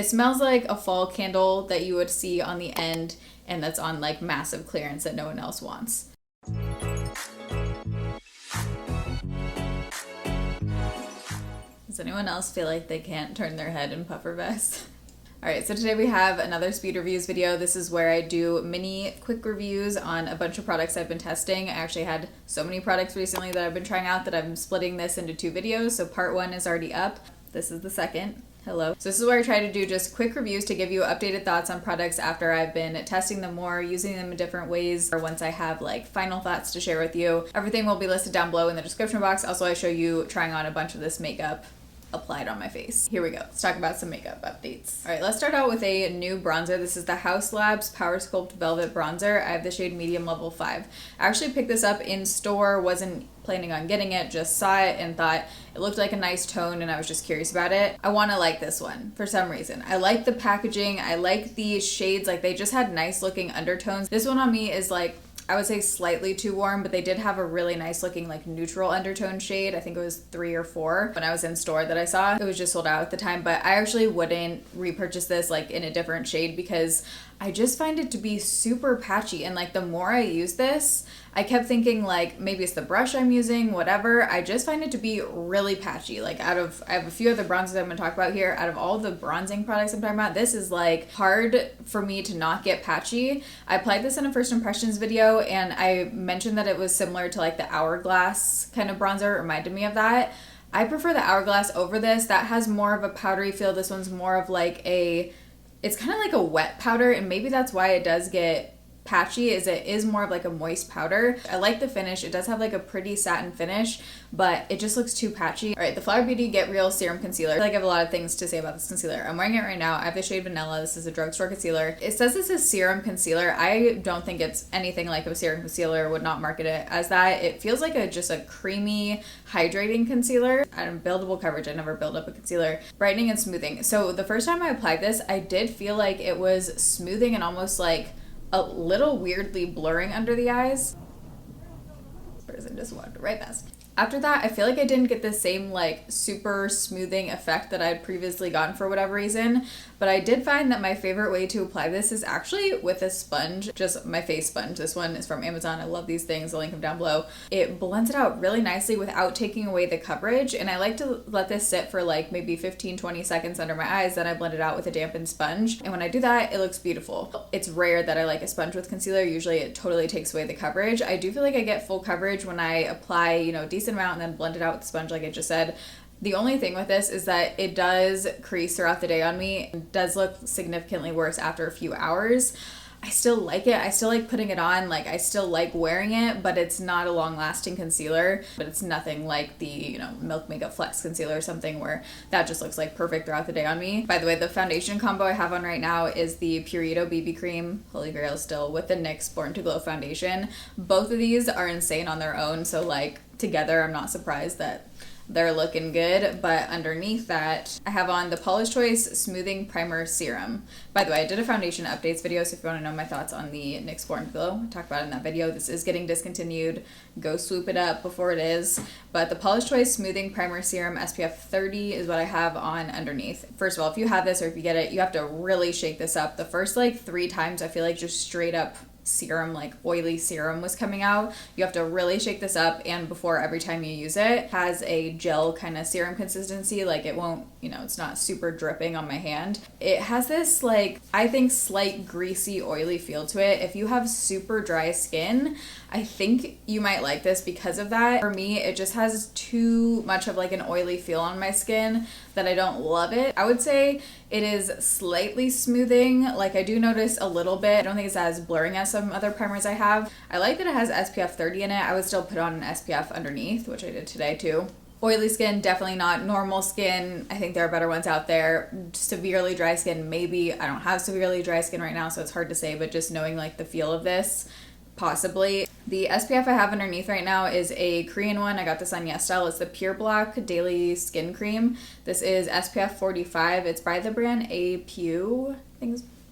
It smells like a fall candle that you would see on the end and that's on like massive clearance that no one else wants. Does anyone else feel like they can't turn their head in puffer vest? Alright, so today we have another speed reviews video. This is where I do mini quick reviews on a bunch of products I've been testing. I actually had so many products recently that I've been trying out that I'm splitting this into 2 videos. So part 1 is already up. This is the second. Hello. So this is where I try to do just quick reviews to give you updated thoughts on products after I've been testing them more, using them in different ways, or once I have like final thoughts to share with you. Everything will be listed down below in the description box. Also, I show you trying on a bunch of this makeup applied on my face. Here we go. Let's talk about some makeup updates. All right, let's start out with a new bronzer. This is the Haus Labs Power Sculpt Velvet Bronzer. I have the shade Medium Level 5. I actually picked this up in store, wasn't planning on getting it, just saw it and thought it looked like a nice tone and I was just curious about it. I want to like this one for some reason. I like the packaging. I like the shades. Like they just had nice looking undertones. This one on me is like, I would say slightly too warm, but they did have a really nice looking like neutral undertone shade. I think it was 3 or 4 when I was in store that I saw. It was just sold out at the time, but I actually wouldn't repurchase this like in a different shade because I just find it to be super patchy. And like the more I use this, I kept thinking like maybe it's the brush I'm using, whatever. I just find it to be really patchy. Like I have a few other bronzers I'm gonna talk about here. Out of all the bronzing products I'm talking about, this is like hard for me to not get patchy. I applied this in a first impressions video and I mentioned that it was similar to like the Hourglass kind of bronzer. It reminded me of that. I prefer the Hourglass over this. That has more of a powdery feel. This one's more of like it's kind of like a wet powder, and maybe that's why it does get patchy, is it is more of like a moist powder. I like the finish. It does have like a pretty satin finish, but it just looks too patchy. All right, the Flower Beauty Get Real Serum Concealer. I feel like I have a lot of things to say about this concealer. I'm wearing it right now. I have the shade Vanilla. This is a drugstore concealer. It says this is serum concealer. I don't think it's anything like a serum concealer. Would not market it as that. It feels like just a creamy, hydrating concealer. Buildable coverage. I never build up a concealer. Brightening and smoothing. So the first time I applied this, I did feel like it was smoothing and almost like a little weirdly blurring under the eyes. This person just walked right past. After that, I feel like I didn't get the same like super smoothing effect that I'd previously gotten for whatever reason, but I did find that my favorite way to apply this is actually with a sponge, just my face sponge. This one is from Amazon. I love these things. I'll link them down below. It blends it out really nicely without taking away the coverage, and I like to let this sit for like maybe 15-20 seconds under my eyes, then I blend it out with a dampened sponge, and when I do that, it looks beautiful. It's rare that I like a sponge with concealer. Usually it totally takes away the coverage. I do feel like I get full coverage when I apply, you know, decent amount and then blend it out with the sponge like I just said. The only thing with this is that it does crease throughout the day on me. It does look significantly worse after a few hours. I still like it. I still like putting it on. Like I still like wearing it, but it's not a long lasting concealer. But it's nothing like the, you know, Milk Makeup Flex concealer or something where that just looks like perfect throughout the day on me. By the way, the foundation combo I have on right now is the Purito BB Cream, Holy Grail still, with the NYX Born to Glow foundation. Both of these are insane on their own. So like together, I'm not surprised that they're looking good, but underneath that, I have on the Polish Choice Smoothing Primer Serum. By the way, I did a foundation updates video, so if you want to know my thoughts on the NYX Born to Glow, I talked about it in that video. This is getting discontinued. Go swoop it up before it is. But the Polish Choice Smoothing Primer Serum SPF 30 is what I have on underneath. First of all, if you have this or if you get it, you have to really shake this up. The first like 3 times, I feel like just straight up serum, like oily serum was coming out. You have to really shake this up, and before every time you use it, has a gel kind of serum consistency. Like it won't, you know, it's not super dripping on my hand. It has this like, I think, slight greasy oily feel to it. If you have super dry skin, I think you might like this because of that. For me, it just has too much of like an oily feel on my skin that I don't love it. I would say it is slightly smoothing. Like I do notice a little bit. I don't think it's as blurring as some other primers I have. I like that it has SPF 30 in it. I would still put on an SPF underneath, which I did today too. Oily skin, definitely not. Normal skin, I think there are better ones out there. Severely dry skin, maybe. I don't have severely dry skin right now, so it's hard to say, but just knowing like the feel of this, possibly. The SPF I have underneath right now is a Korean one. I got this on YesStyle. It's the Pure Block Daily Skin Cream. This is SPF 45. It's by the brand APU. I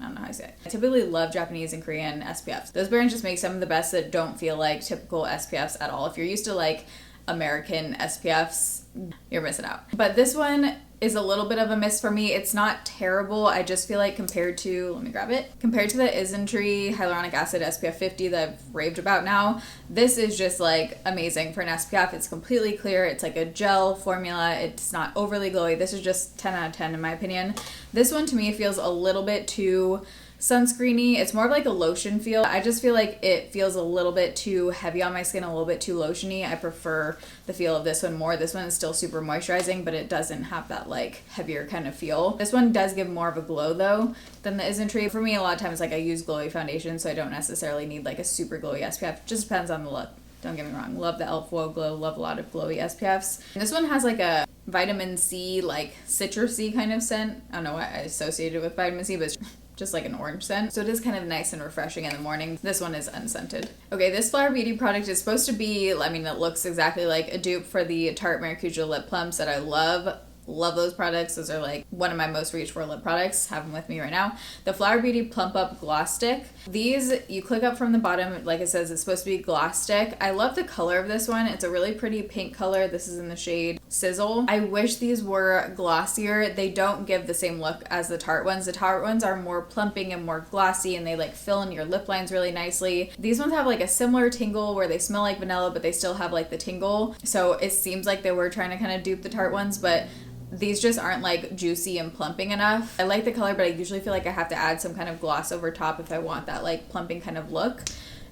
don't know how I say it. I typically love Japanese and Korean SPFs. Those brands just make some of the best that don't feel like typical SPFs at all. If you're used to like American SPFs, you're missing out. But this one is a little bit of a miss for me. It's not terrible. I just feel like compared to, let me grab it, compared to the Isntree Hyaluronic Acid SPF 50 that I've raved about now, this is just like amazing for an SPF. It's completely clear. It's like a gel formula. It's not overly glowy. This is just 10 out of 10 in my opinion. This one to me feels a little bit too sunscreeny. It's more of like a lotion feel. I just feel like it feels a little bit too heavy on my skin, a little bit too lotiony. I prefer the feel of this one more. This one is still super moisturizing, but it doesn't have that like heavier kind of feel. This one does give more of a glow though than the Isntree. For me, a lot of times like I use glowy foundation, so I don't necessarily need like a super glowy SPF. It just depends on the look. Don't get me wrong. Love the e.l.f. Whoa Glow. Love a lot of glowy SPFs. And this one has like a vitamin C, like citrusy kind of scent. I don't know why I associated it with vitamin C, but it's just like an orange scent. So it is kind of nice and refreshing in the morning. This one is unscented. Okay, this Flower Beauty product is supposed to be, I mean, it looks exactly like a dupe for the Tarte Maracuja lip plumps that I love. Love those products. Those are like one of my most reached for lip products. Have them with me right now. The Flower Beauty Plump Up Gloss Stick. These, you click up from the bottom, like it says, it's supposed to be gloss stick. I love the color of this one. It's a really pretty pink color. This is in the shade Sizzle. I wish these were glossier. They don't give the same look as the Tarte ones. The Tarte ones are more plumping and more glossy, and they like fill in your lip lines really nicely. These ones have like a similar tingle where they smell like vanilla, but they still have like the tingle. So it seems like they were trying to kind of dupe the Tarte ones, but these just aren't like juicy and plumping enough. I like the color, but I usually feel like I have to add some kind of gloss over top if I want that like plumping kind of look.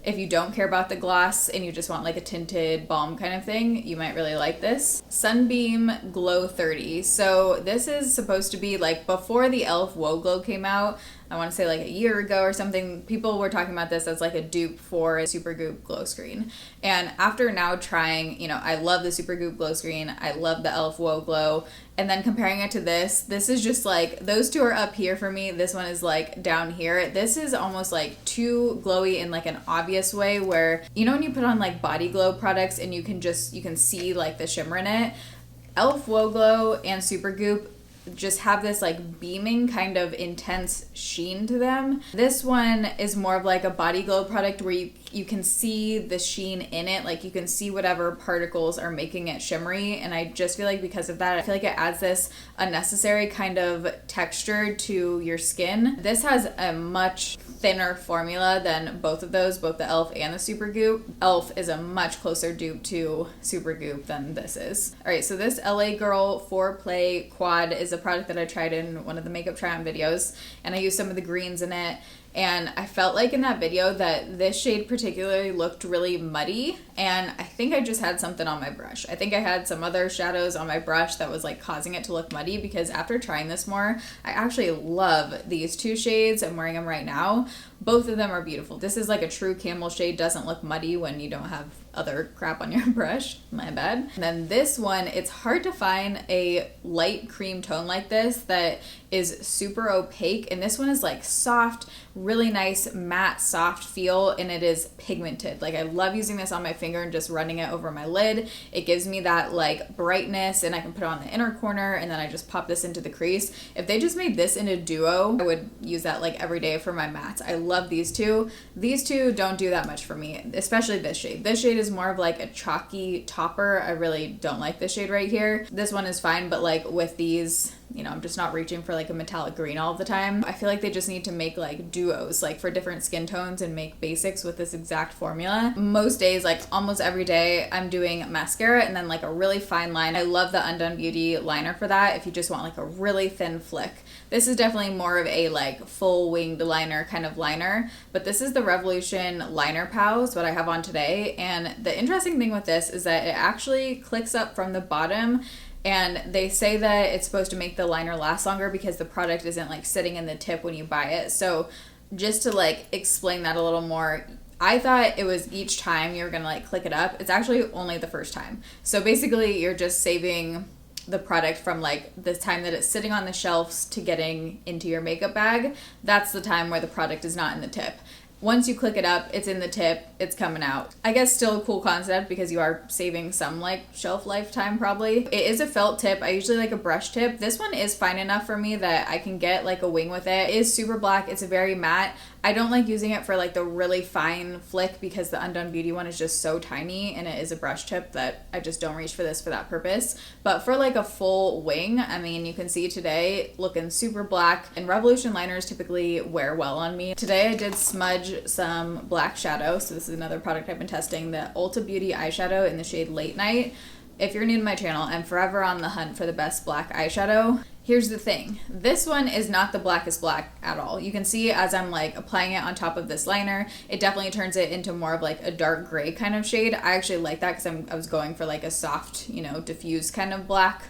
If you don't care about the gloss and you just want like a tinted balm kind of thing, you might really like this. Sunbeam Glow 30. So this is supposed to be like before the e.l.f. Whoa Glow came out. I want to say like a year ago or something, people were talking about this as like a dupe for Supergoop Glow Screen. And after now trying, you know, I love the Supergoop Glow Screen. I love the e.l.f. Whoa Glow. And then comparing it to this is just like, those two are up here for me. This one is like down here. This is almost like too glowy in like an obvious way where, you know, when you put on like body glow products and you can see like the shimmer in it. e.l.f. Whoa Glow and Supergoop just have this like beaming kind of intense sheen to them. This one is more of like a body glow product where you can see the sheen in it, like you can see whatever particles are making it shimmery, and I just feel like because of that, I feel like it adds this unnecessary kind of texture to your skin. This has a much thinner formula than both of those, both the e.l.f. and the Supergoop. e.l.f. is a much closer dupe to Supergoop than this is. Alright, so this LA Girl 4Play Quad is a product that I tried in one of the makeup try-on videos, and I used some of the greens in it, and I felt like in that video that this shade particularly looked really muddy, and I think I just had something on my brush. I think I had some other shadows on my brush that was like causing it to look muddy, because after trying this more, I actually love these two shades. I'm wearing them right now. Both of them are beautiful. This is like a true camel shade, doesn't look muddy when you don't have other crap on your brush. My bad. And then this one, it's hard to find a light cream tone like this that is super opaque, and this one is like soft, really nice matte soft feel, and it is pigmented. Like I love using this on my finger and just running it over my lid. It gives me that like brightness, and I can put it on the inner corner, and then I just pop this into the crease. If they just made this in a duo, I would use that like every day for my mattes. I love these two. These two don't do that much for me, especially this shade. This shade is more of like a chalky topper. I really don't like this shade right here. This one is fine, but like with these, you know, I'm just not reaching for like a metallic green all the time. I feel like they just need to make like duos, like for different skin tones, and make basics with this exact formula. Most days, like almost every day, I'm doing mascara and then like a really fine line. I love the Undone Beauty liner for that if you just want like a really thin flick. This is definitely more of a like full winged liner kind of liner, but this is the Revolution Liner Pals, what I have on today. And the interesting thing with this is that it actually clicks up from the bottom, and they say that it's supposed to make the liner last longer because the product isn't like sitting in the tip when you buy it. So just to like explain that a little more, I thought it was each time you're gonna like click it up. It's actually only the first time. So basically you're just saving the product from like the time that it's sitting on the shelves to getting into your makeup bag. That's the time where the product is not in the tip. once you click it up, it's in the tip, it's coming out. I guess still a cool concept because you are saving some like shelf lifetime probably. It is a felt tip. I usually like a brush tip. This one is fine enough for me that I can get like a wing with it. It is super black. It's very matte. I don't like using it for like the really fine flick because the Undone Beauty one is just so tiny and it is a brush tip that I just don't reach for this for that purpose. But for like a full wing, I mean, you can see today looking super black, and Revolution liners typically wear well on me. Today I did smudge some black shadow. So this is another product I've been testing, the Ulta Beauty eyeshadow in the shade Late Night. If you're new to my channel, I'm forever on the hunt for the best black eyeshadow. Here's the thing. This one is not the blackest black at all. You can see as I'm like applying it on top of this liner, it definitely turns it into more of like a dark gray kind of shade. I actually like that because I was going for like a soft, you know, diffused kind of black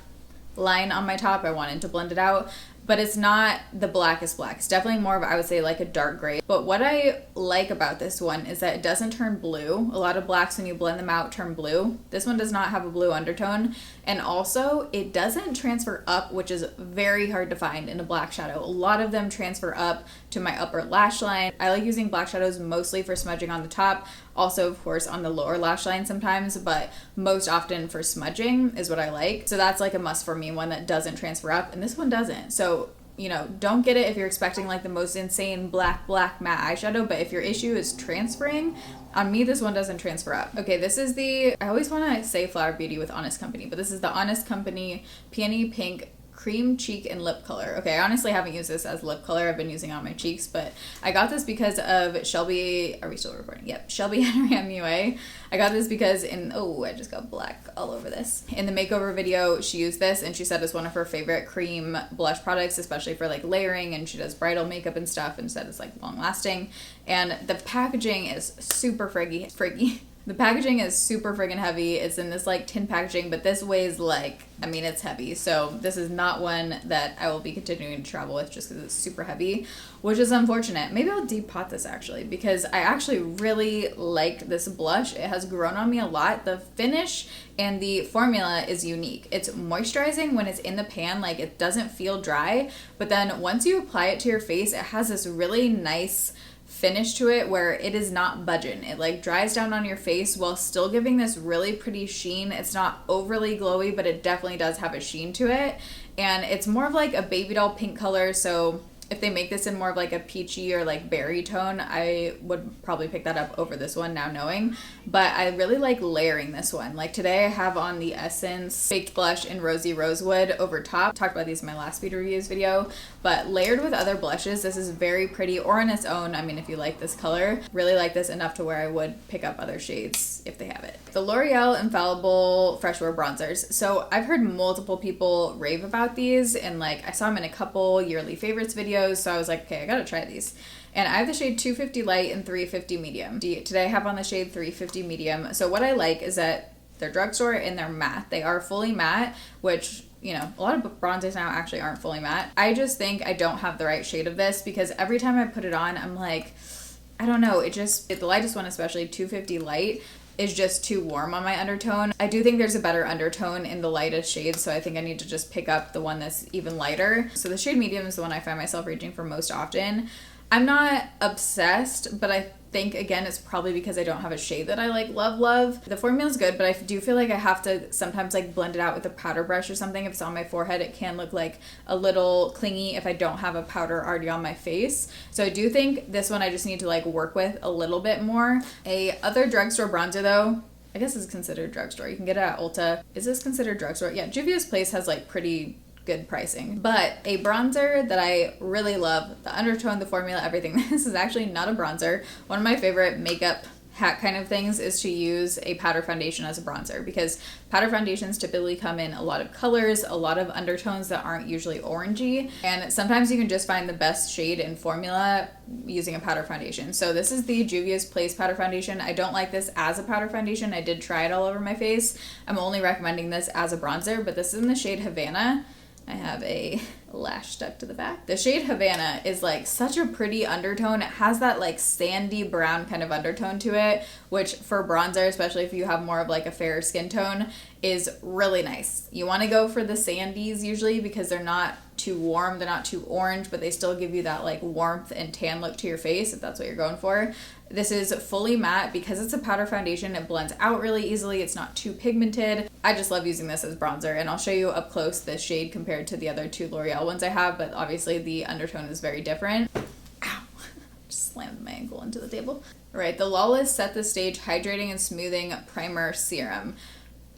line on my top. I wanted to blend it out. But it's not the blackest black. It's definitely more of, I would say, like a dark gray. But what I like about this one is that it doesn't turn blue. A lot of blacks, when you blend them out, turn blue. This one does not have a blue undertone. And also, it doesn't transfer up, which is very hard to find in a black shadow. A lot of them transfer up to my upper lash line. I like using black shadows mostly for smudging on the top. Also, of course, on the lower lash line sometimes, but most often for smudging is what I like. So that's like a must for me, one that doesn't transfer up, and this one doesn't. So, you know, don't get it if you're expecting like the most insane black matte eyeshadow, but if your issue is transferring, on me, this one doesn't transfer up. Okay, this is the, I always want to say Flower Beauty with Honest Company, but this is the Honest Company Peony Pink Cream Cheek and Lip Color. Okay, I honestly haven't used this as lip color. I've been using it on my cheeks, but I got this because of Shelby, are we still recording? Yep, Shelby Henry MUA. I got this because I just got black all over this. In the makeover video, she used this and she said it's one of her favorite cream blush products, especially for like layering, and she does bridal makeup and stuff, and said it's like long lasting. And the packaging is super friggy. The packaging is super friggin' heavy. It's in this like tin packaging, but this weighs like, I mean, it's heavy. So this is not one that I will be continuing to travel with just because it's super heavy, which is unfortunate. Maybe I'll depot this actually, because I actually really like this blush. It has grown on me a lot. The finish and the formula is unique. It's moisturizing when it's in the pan, like it doesn't feel dry, but then once you apply it to your face, it has this really nice finish to it where it is not budging. It like dries down on your face while still giving this really pretty sheen. It's not overly glowy, but it definitely does have a sheen to it. And it's more of like a baby doll pink color, so if they make this in more of like a peachy or like berry tone, I would probably pick that up over this one now knowing. But I really like layering this one. Like today I have on the Essence Baked Blush in Rosy Rosewood over top. Talked about these in my last beauty reviews video. But layered with other blushes, this is very pretty, or on its own. I mean, if you like this color, really like this enough to where I would pick up other shades if they have it. The L'Oreal Infallible Freshwater Bronzers. So I've heard multiple people rave about these, and like I saw them in a couple yearly favorites videos. So I was like, okay, I gotta try these. And I have the shade 250 light and 350 medium. Today I have on the shade 350 medium. So what I like is that they're drugstore and they're matte. They are fully matte, which, you know, a lot of bronzers now actually aren't fully matte. I just think I don't have the right shade of this because every time I put it on, I'm like, I don't know, the lightest one, especially 250 light, is just too warm on my undertone. I do think there's a better undertone in the lightest shade, so I think I need to just pick up the one that's even lighter. So the shade medium is the one I find myself reaching for most often. I'm not obsessed, but I think, again, it's probably because I don't have a shade that I like love. The formula's good, but I do feel like I have to sometimes like blend it out with a powder brush or something. If it's on my forehead, it can look like a little clingy if I don't have a powder already on my face. So I do think this one I just need to like work with a little bit more. A other drugstore bronzer though, I guess it's considered drugstore. You can get it at Ulta. Is this considered drugstore? Yeah, Juvia's Place has like pretty good pricing. But a bronzer that I really love, the undertone, the formula, everything. This is actually not a bronzer. One of my favorite makeup hack kind of things is to use a powder foundation as a bronzer, because powder foundations typically come in a lot of colors, a lot of undertones that aren't usually orangey, and sometimes you can just find the best shade and formula using a powder foundation. So this is the Juvia's Place powder foundation. I don't like this as a powder foundation. I did try it all over my face. I'm only recommending this as a bronzer, but this is in the shade Havana. I have a lash stuck to the back. The shade Havana is like such a pretty undertone. It has that like sandy brown kind of undertone to it, which for bronzer, especially if you have more of like a fairer skin tone, is really nice. You want to go for the sandies usually because they're not too warm, they're not too orange, but they still give you that like warmth and tan look to your face if that's what you're going for. This is fully matte. Because it's a powder foundation, it blends out really easily. It's not too pigmented. I just love using this as bronzer, and I'll show you up close this shade compared to the other two L'Oreal ones I have, but obviously the undertone is very different. Ow! Just slammed my ankle into the table. All right, the Lawless Set the Stage Hydrating and Smoothing Primer Serum.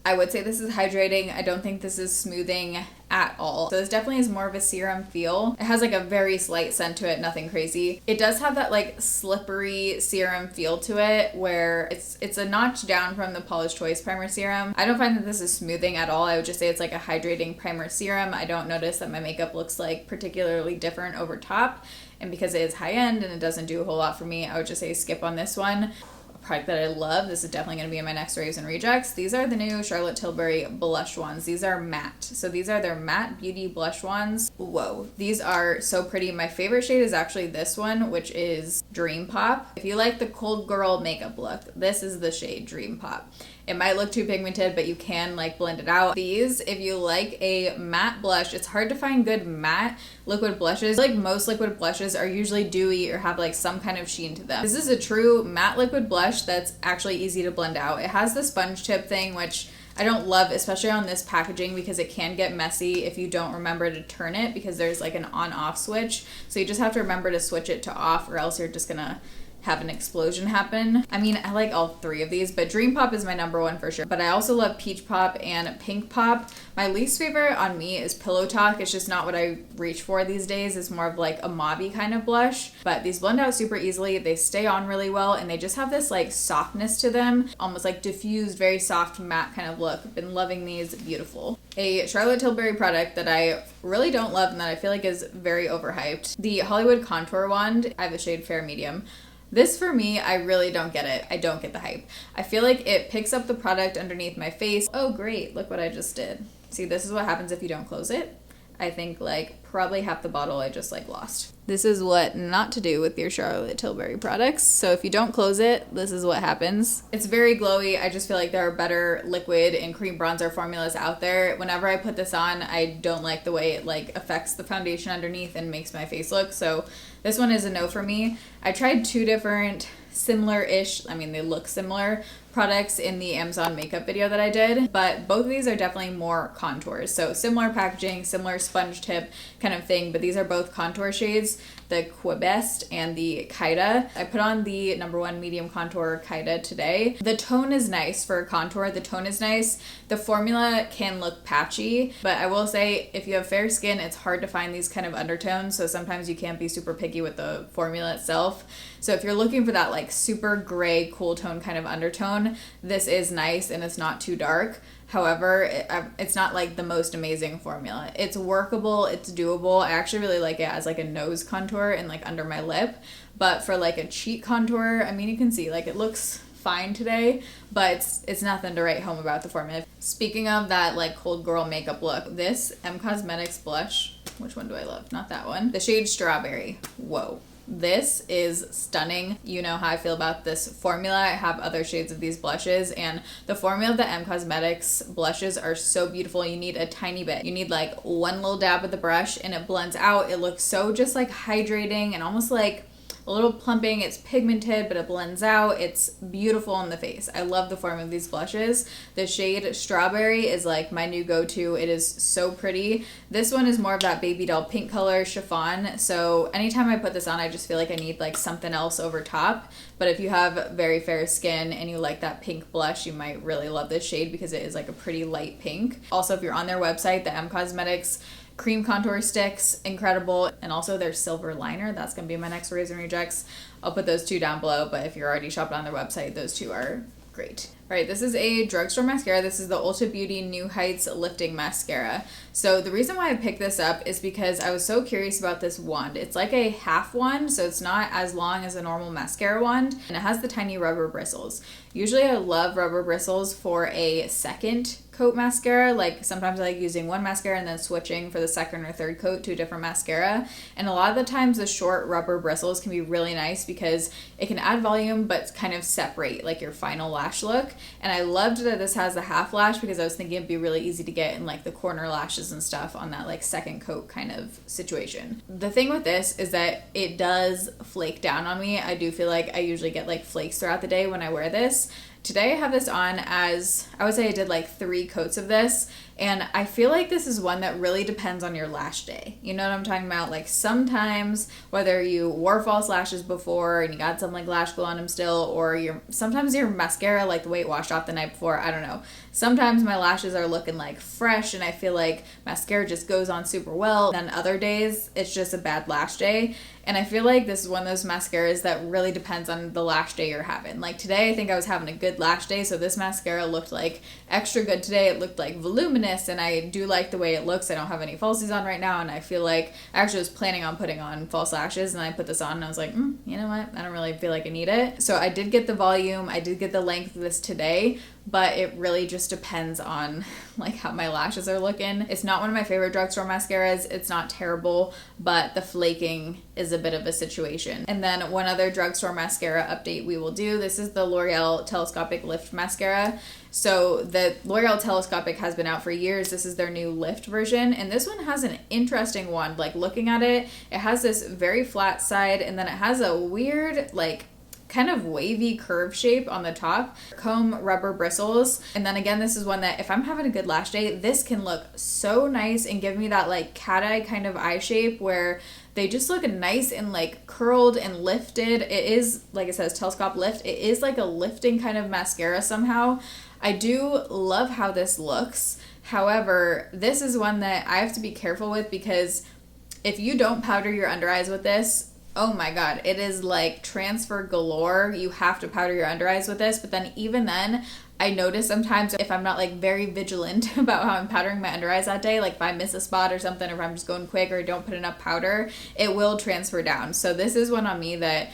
I would say this is hydrating. I don't think this is smoothing at all. So this definitely is more of a serum feel. It has like a very slight scent to it, nothing crazy. It does have that like slippery serum feel to it where it's a notch down from the Paula's Choice Primer Serum. I don't find that this is smoothing at all. I would just say it's like a hydrating primer serum. I don't notice that my makeup looks like particularly different over top. And because it is high end and it doesn't do a whole lot for me, I would just say skip on this one. Product that I love. This is definitely going to be in my next raves and rejects. These are the new Charlotte Tilbury blush ones. These are matte. So these are their matte beauty blush ones. Whoa, these are so pretty. My favorite shade is actually this one, which is Dream Pop. If you like the cold girl makeup look, this is the shade Dream Pop. It might look too pigmented, but you can like blend it out. These, if you like a matte blush, it's hard to find good matte liquid blushes. Like most liquid blushes are usually dewy or have like some kind of sheen to them. This is a true matte liquid blush that's actually easy to blend out. It has the sponge tip thing, which I don't love, especially on this packaging, because it can get messy if you don't remember to turn it, because there's like an on-off switch. So you just have to remember to switch it to off, or else you're just gonna have an explosion happen. I mean, I like all three of these, but Dream Pop is my number one for sure. But I also love Peach Pop and Pink Pop. My least favorite on me is Pillow Talk. It's just not what I reach for these days. It's more of like a mauve-y kind of blush. But these blend out super easily. They stay on really well, and they just have this like softness to them. Almost like diffused, very soft matte kind of look. I've been loving these. Beautiful. A Charlotte Tilbury product that I really don't love and that I feel like is very overhyped. The Hollywood Contour Wand. I have the shade Fair Medium. This, for me, I really don't get it. I don't get the hype. I feel like it picks up the product underneath my face. Oh, great. Look what I just did. See, this is what happens if you don't close it. I think like probably half the bottle I just like lost. This is what not to do with your Charlotte Tilbury products. So if you don't close it, this is what happens. It's very glowy. I just feel like there are better liquid and cream bronzer formulas out there. Whenever I put this on, I don't like the way it like affects the foundation underneath and makes my face look. So this one is a no for me. I tried two different similar-ish, I mean they look similar, products in the Amazon makeup video that I did, but both of these are definitely more contours. So similar packaging, similar sponge tip kind of thing, but these are both contour shades, the Quibest and the Kaida. I put on the number one medium contour Kaida today. The tone is nice for a contour. The tone is nice. The formula can look patchy, but I will say if you have fair skin, it's hard to find these kind of undertones, so sometimes you can't be super picky with the formula itself. So if you're looking for that like super gray, cool tone kind of undertone, this is nice and it's not too dark. However, it's not like the most amazing formula. It's workable, it's doable. I actually really like it as like a nose contour and like under my lip. But for like a cheek contour, I mean, you can see like it looks fine today, but it's nothing to write home about the formula. Speaking of that like cold girl makeup look, this M Cosmetics blush, which one do I love? Not that one. The shade Strawberry. Whoa. This is stunning. You know how I feel about this formula. I have other shades of these blushes, and the formula of the M Cosmetics blushes are so beautiful. You need a tiny bit. You need like one little dab with the brush and it blends out. It looks so just like hydrating and almost like a little plumping. It's pigmented, but it blends out. It's beautiful in the face. I love the form of these blushes. The shade Strawberry is like my new go-to. It is so pretty. This one is more of that baby doll pink color chiffon. So anytime I put this on, I just feel like I need like something else over top. But if you have very fair skin and you like that pink blush, you might really love this shade because it is like a pretty light pink. Also, if you're on their website, the M Cosmetics cream contour sticks, incredible. And also their silver liner, that's gonna be my next Razor Rejects. I'll put those two down below, but if you're already shopping on their website, those two are great. All right, this is a drugstore mascara. This is the Ulta Beauty New Heights Lifting Mascara. So the reason why I picked this up is because I was so curious about this wand. It's like a half wand, so it's not as long as a normal mascara wand, and it has the tiny rubber bristles. Usually I love rubber bristles for a second coat mascara. Like sometimes I like using one mascara and then switching for the second or third coat to a different mascara. And a lot of the times the short rubber bristles can be really nice because it can add volume but kind of separate like your final lash look. And I loved that this has a half lash because I was thinking it'd be really easy to get in like the corner lashes and stuff on that like second coat kind of situation. The thing with this is that it does flake down on me. I do feel like I usually get like flakes throughout the day when I wear this. Today I have this on as, I would say I did like 3 coats of this, and I feel like this is one that really depends on your lash day. You know what I'm talking about? Like sometimes, whether you wore false lashes before and you got some like lash glue on them still, or sometimes your mascara, like the way it washed off the night before, I don't know. Sometimes my lashes are looking like fresh and I feel like mascara just goes on super well. Then other days, it's just a bad lash day. And I feel like this is one of those mascaras that really depends on the lash day you're having. Like today, I think I was having a good lash day, so this mascara looked like extra good today. It looked like voluminous, and I do like the way it looks. I don't have any falsies on right now, and I feel like I actually was planning on putting on false lashes, and I put this on, and I was like, you know what? I don't really feel like I need it. So I did get the volume. I did get the length of this today, but it really just depends on like how my lashes are looking. It's not one of my favorite drugstore mascaras. It's not terrible, but the flaking is a bit of a situation. And then one other drugstore mascara update we will do. This is the L'Oreal Telescopic Lift Mascara. So the L'Oreal Telescopic has been out for years. This is their new lift version, and this one has an interesting wand. Like looking at it, it has this very flat side, and then it has a weird like kind of wavy curve shape on the top, comb rubber bristles. And then again, this is one that if I'm having a good lash day, this can look so nice and give me that like cat eye kind of eye shape where they just look nice and like curled and lifted. It is, like it says, Telescope Lift. It is like a lifting kind of mascara somehow. I do love how this looks. However, this is one that I have to be careful with because if you don't powder your under eyes with this, oh my god, it is like transfer galore. You have to powder your under eyes with this, but then even then, I notice sometimes if I'm not like very vigilant about how I'm powdering my under eyes that day, like if I miss a spot or something, or if I'm just going quick or don't put enough powder, it will transfer down. So this is one on me that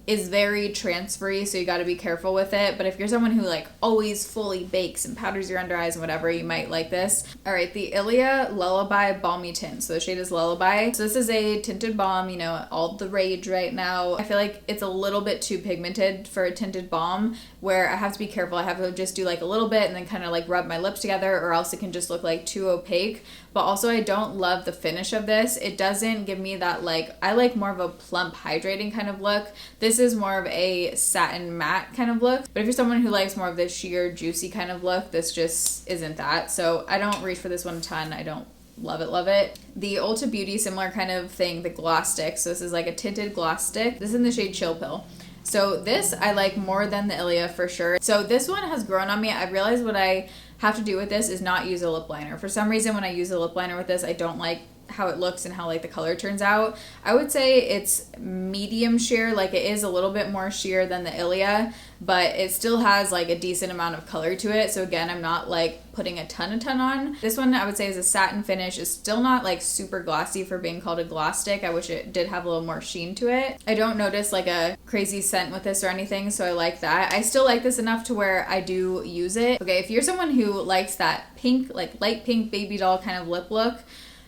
is very transfery, so you got to be careful with it. But if you're someone who like always fully bakes and powders your under eyes and whatever, you might like this. All right, the Ilia Lullaby Balmy Tint. So the shade is Lullaby. So this is a tinted balm, you know, all the rage right now. I feel like it's a little bit too pigmented for a tinted balm, where I have to be careful. I have to just do like a little bit and then kind of like rub my lips together, or else it can just look like too opaque. But also I don't love the finish of this. It doesn't give me that like, I like more of a plump hydrating kind of look. This is more of a satin matte kind of look. But if you're someone who likes more of this sheer juicy kind of look, this just isn't that. So I don't reach for this one a ton. I don't love it. The Ulta Beauty, similar kind of thing, the gloss stick. So this is like a tinted gloss stick. This is in the shade Chill Pill. So this I like more than the Ilia for sure. So this one has grown on me. I realized what I have to do with this is not use a lip liner. For some reason, when I use a lip liner with this, I don't like how it looks and how like the color turns out. I would say it's medium sheer, like it is a little bit more sheer than the Ilia, but it still has like a decent amount of color to it. So again, I'm not like putting a ton on. This one I would say is a satin finish. It's still not like super glossy for being called a gloss stick. I wish it did have a little more sheen to it. I don't notice like a crazy scent with this or anything, so I like that. I still like this enough to where I do use it. Okay, if you're someone who likes that pink, like light pink baby doll kind of lip look,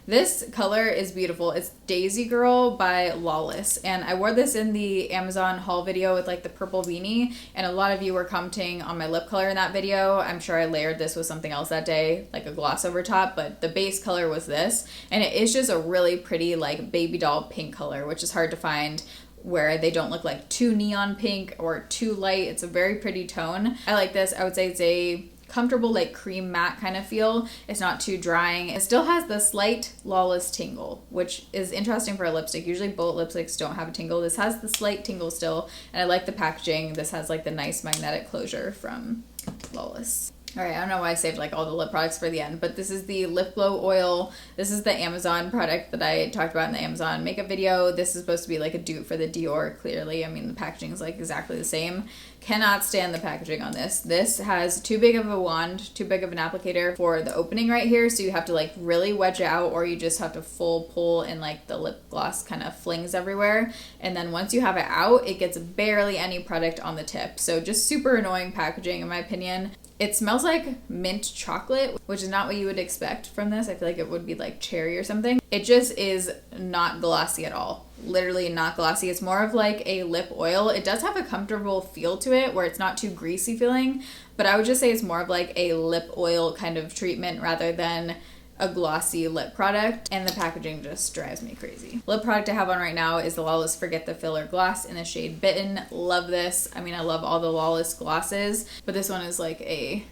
this color is beautiful. It's Daisy Girl by Lawless, and I wore this in the Amazon haul video with like the purple beanie, and a lot of you were commenting on my lip color in that video. I'm sure I layered this with something else that day, like a gloss over top, but the base color was this, and it is just a really pretty like baby doll pink color, which is hard to find where they don't look like too neon pink or too light. It's a very pretty tone. I like this. I would say it's a comfortable like cream matte kind of feel. It's not too drying. It still has the slight Lawless tingle, which is interesting for a lipstick. Usually bullet lipsticks don't have a tingle. This has the slight tingle still, and I like the packaging. This has like the nice magnetic closure from Lawless. All right, I don't know why I saved like all the lip products for the end, but this is the Lip Glow Oil. This is the Amazon product that I talked about in the Amazon makeup video. This is supposed to be like a dupe for the Dior, clearly. I mean, the packaging is like exactly the same. Cannot stand the packaging on this. This has too big of a wand, too big of an applicator for the opening right here, so you have to like really wedge it out, or you just have to full pull and like the lip gloss kind of flings everywhere. And then once you have it out, it gets barely any product on the tip. So just super annoying packaging in my opinion. It smells like mint chocolate, which is not what you would expect from this. I feel like it would be like cherry or something. It just is not glossy at all. Literally not glossy. It's more of like a lip oil. It does have a comfortable feel to it where it's not too greasy feeling, but I would just say it's more of like a lip oil kind of treatment rather than a glossy lip product, and the packaging just drives me crazy. Lip product I have on right now is the Lawless Forget the Filler Gloss in the shade Bitten. Love this. I mean, I love all the Lawless glosses, but this one is like a,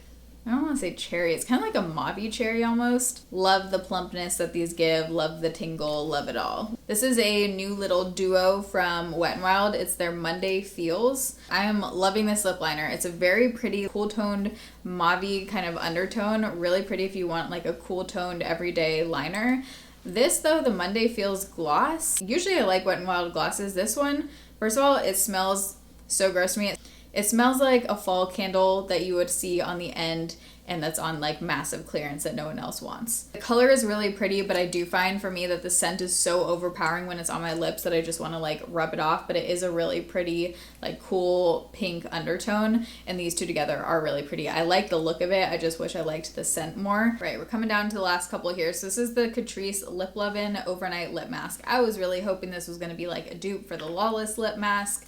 I don't want to say cherry. It's kind of like a mauve cherry almost. Love the plumpness that these give. Love the tingle. Love it all. This is a new little duo from Wet n Wild. It's their Monday Feels. I am loving this lip liner. It's a very pretty cool toned mauve kind of undertone. Really pretty if you want like a cool toned everyday liner. This though, the Monday Feels gloss. Usually I like Wet n Wild glosses. This one, first of all, it smells so gross to me. It smells like a fall candle that you would see on the end and that's on like massive clearance that no one else wants. The color is really pretty, but I do find for me that the scent is so overpowering when it's on my lips that I just want to like rub it off, but it is a really pretty like cool pink undertone, and these two together are really pretty. I like the look of it. I just wish I liked the scent more. Right, we're coming down to the last couple here. So this is the Catrice Lip Lovin Overnight Lip Mask. I was really hoping this was going to be like a dupe for the Lawless lip mask.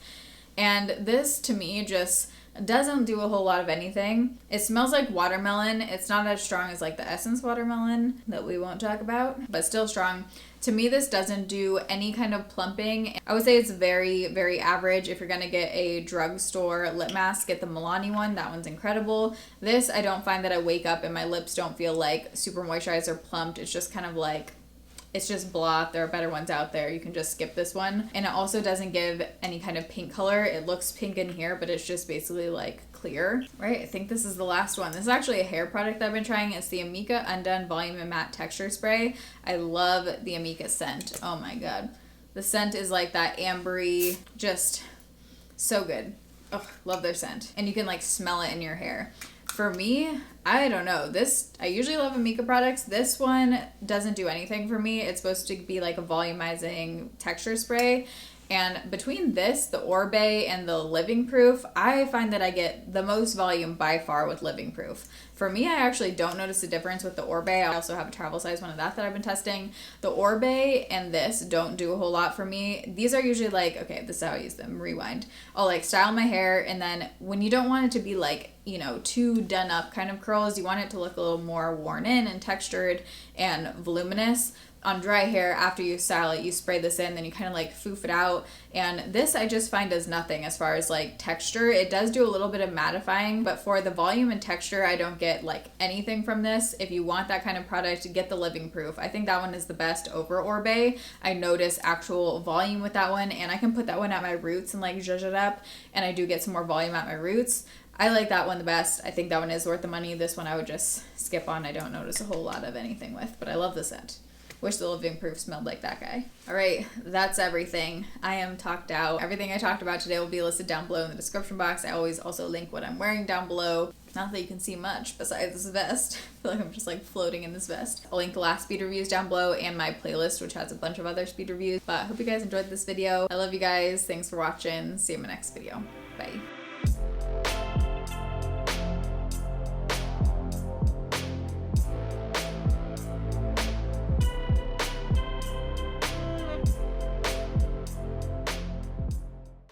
And this, to me, just doesn't do a whole lot of anything. It smells like watermelon. It's not as strong as like the Essence watermelon that we won't talk about, but still strong. To me, this doesn't do any kind of plumping. I would say it's very, very average. If you're gonna get a drugstore lip mask, get the Milani one. That one's incredible. This, I don't find that I wake up and my lips don't feel like super moisturized or plumped. It's just kind of like, it's just blah. There are better ones out there. You can just skip this one. And it also doesn't give any kind of pink color. It looks pink in here, but it's just basically like clear. Right, I think this is the last one. This is actually a hair product that I've been trying. It's the Amika Undone Volume and Matte Texture Spray. I love the Amika scent. Oh my god. The scent is like that ambery, just so good. Oh, love their scent. And you can like smell it in your hair. For me, I don't know. This, I usually love Amika products. This one doesn't do anything for me. It's supposed to be like a volumizing texture spray. And between this, the Orbe, and the Living Proof, I find that I get the most volume by far with Living Proof. For me, I actually don't notice a difference with the Orbe. I also have a travel size one of that I've been testing. The Orbe and this don't do a whole lot for me. These are usually like, okay, this is how I use them. Rewind. I'll like style my hair, and then when you don't want it to be like, you know, too done up kind of curls, you want it to look a little more worn in and textured and voluminous. On dry hair, after you style it, you spray this in, then you kind of like foof it out. And this I just find does nothing as far as like texture. It does do a little bit of mattifying, but for the volume and texture, I don't get like anything from this. If you want that kind of product, get the Living Proof. I think that one is the best over Orbe. I notice actual volume with that one, and I can put that one at my roots and like zhuzh it up, and I do get some more volume at my roots. I like that one the best. I think that one is worth the money. This one I would just skip on. I don't notice a whole lot of anything with, but I love the scent. Wish the Living Proof smelled like that guy. All right, that's everything. I am talked out. Everything I talked about today will be listed down below in the description box. I always also link what I'm wearing down below. Not that you can see much besides this vest. I feel like I'm just like floating in this vest. I'll link the last speed reviews down below and my playlist, which has a bunch of other speed reviews. But I hope you guys enjoyed this video. I love you guys. Thanks for watching. See you in my next video. Bye.